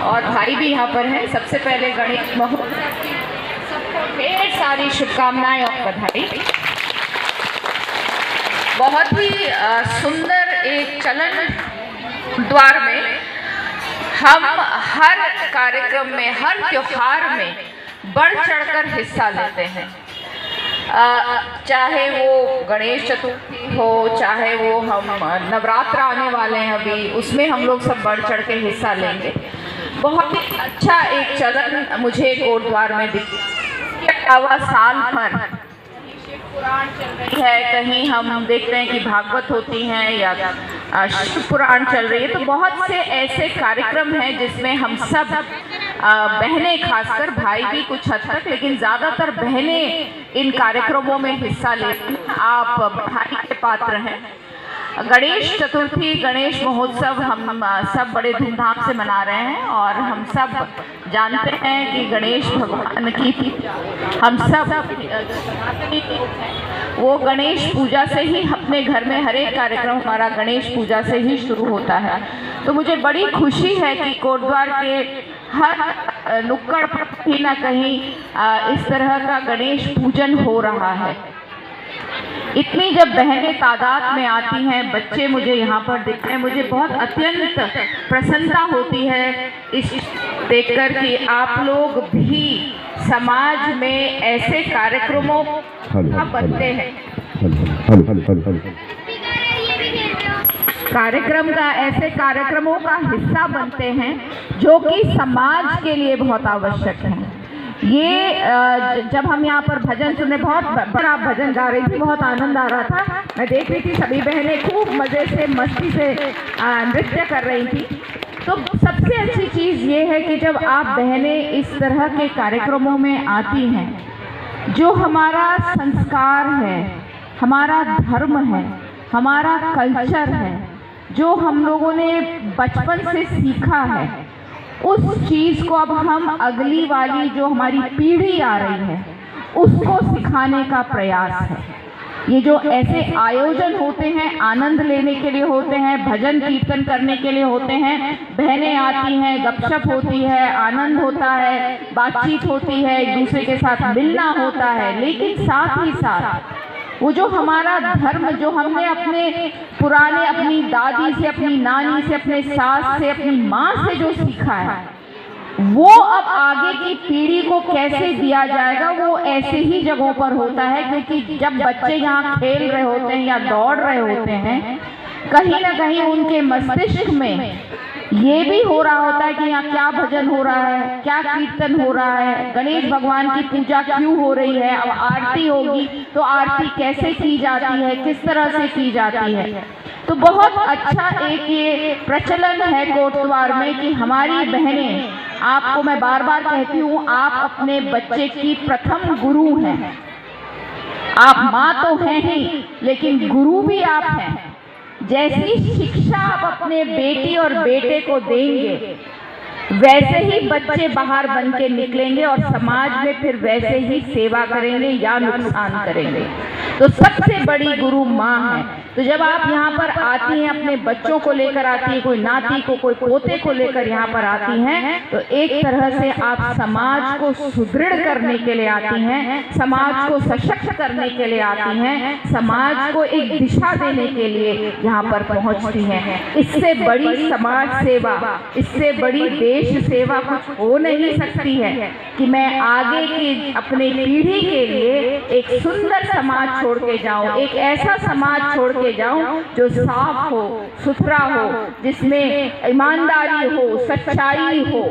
और भाई भी यहाँ पर हैं। सबसे पहले गणेश महोत्सव की सबको ढेर सारी शुभकामनाएं और बधाई। बहुत ही सुंदर एक चलन द्वार में हम हर कार्यक्रम में, हर त्योहार में बढ़ चढ़कर हिस्सा लेते हैं। चाहे वो गणेश चतुर्थी हो, चाहे वो हम नवरात्र आने वाले हैं अभी, उसमें हम लोग सब बढ़ चढ़ के हिस्सा लेंगे। बहुत ही अच्छा एक चलन मुझे कोटद्वार में दिखा। साल भर पुराण चल रही है, कहीं हम देखते हैं कि भागवत होती हैं या शिव पुराण चल रही है। तो बहुत से ऐसे कार्यक्रम हैं जिसमें हम सब बहनें, खासकर भाई भी कुछ हद तक, लेकिन ज़्यादातर बहनें इन कार्यक्रमों में हिस्सा लेती हैं। आप बधाई के पात्र हैं। गणेश चतुर्थी, गणेश महोत्सव हम सब बड़े धूमधाम से मना रहे हैं और हम सब जानते हैं कि गणेश भगवान की हम सब वो गणेश पूजा से ही, अपने घर में हर एक कार्यक्रम हमारा गणेश पूजा से ही शुरू होता है। तो मुझे बड़ी खुशी है कि कोटद्वार के हर नुक्कड़ पर कहीं ना कहीं इस तरह का गणेश पूजन हो रहा है। इतनी जब बहनें तादाद में आती हैं, बच्चे मुझे यहाँ पर दिखते हैं, मुझे बहुत अत्यंत प्रसन्नता होती है इस देखकर कि आप लोग भी समाज में ऐसे कार्यक्रमों का बनते हैं, ऐसे कार्यक्रमों का हिस्सा बनते हैं जो कि समाज के लिए बहुत आवश्यक है। ये जब हम यहाँ पर भजन सुनने, बहुत बड़ा भजन गा रही थी, बहुत आनंद आ रहा था। मैं देख रही थी सभी बहनें खूब मज़े से, मस्ती से नृत्य कर रही थी। तो सबसे अच्छी चीज़ ये है कि जब आप बहनें इस तरह के कार्यक्रमों में आती हैं, जो हमारा संस्कार है, हमारा धर्म है, हमारा कल्चर है, जो हम लोगों ने बचपन से सीखा है, उस चीज़ को अब हम अगली वाली जो हमारी पीढ़ी आ रही है उसको सिखाने का प्रयास है। ये जो ऐसे आयोजन होते हैं, आनंद लेने के लिए होते हैं, भजन कीर्तन करने के लिए होते हैं, बहनें आती हैं, गपशप होती है, आनंद होता है, बातचीत होती है, एक दूसरे के साथ मिलना होता है, लेकिन साथ ही साथ वो जो हमारा धर्म, जो हमने अपने पुराने, अपनी दादी से, अपनी नानी से, अपने सास से, अपनी माँ से जो सीखा है, वो अब आगे की पीढ़ी को कैसे दिया जाएगा, वो ऐसे ही जगहों पर होता है। क्योंकि जब बच्चे यहाँ खेल रहे होते हैं या दौड़ रहे होते हैं, कहीं ना कहीं उनके मस्तिष्क में ये भी हो रहा होता है कि यहाँ क्या भजन हो रहा है, क्या कीर्तन हो रहा है, गणेश भगवान की पूजा क्यों हो रही है, अब आरती होगी तो आरती कैसे की जाती है, किस तरह से की जाती है। तो बहुत अच्छा एक ये प्रचलन है कोटद्वार में कि हमारी बहनें, आपको मैं बार बार कहती हूँ, आप अपने बच्चे की प्रथम गुरु हैं। आप माँ तो हैं ही, लेकिन गुरु भी आप हैं। जैसी शिक्षा आप अपने बेटी और बेटे को देंगे, वैसे ही बच्चे बाहर बन के निकलेंगे और समाज में फिर वैसे ही सेवा करेंगे या नुकसान करेंगे। तो सबसे बड़ी गुरु माँ है। तो जब आप यहाँ पर आती हैं, अपने बच्चों को लेकर आती हैं, कोई नाती को, कोई पोते को लेकर यहाँ पर आती हैं, तो एक तरह से आप समाज को सुदृढ़ करने के लिए आती हैं, समाज को सशक्त करने के लिए आती हैं, समाज को एक दिशा देने के लिए यहाँ पर पहुँचती हैं। इससे बड़ी समाज सेवा, इससे बड़ी देश सेवा कुछ हो नहीं सकती है कि मैं आगे की अपने पीढ़ी के लिए एक सुंदर समाज छोड़ के जाऊं, एक ऐसा समाज छोड़ के जाऊं जो साफ हो, सुथरा हो, जिसमें ईमानदारी हो, सच्चाई हो।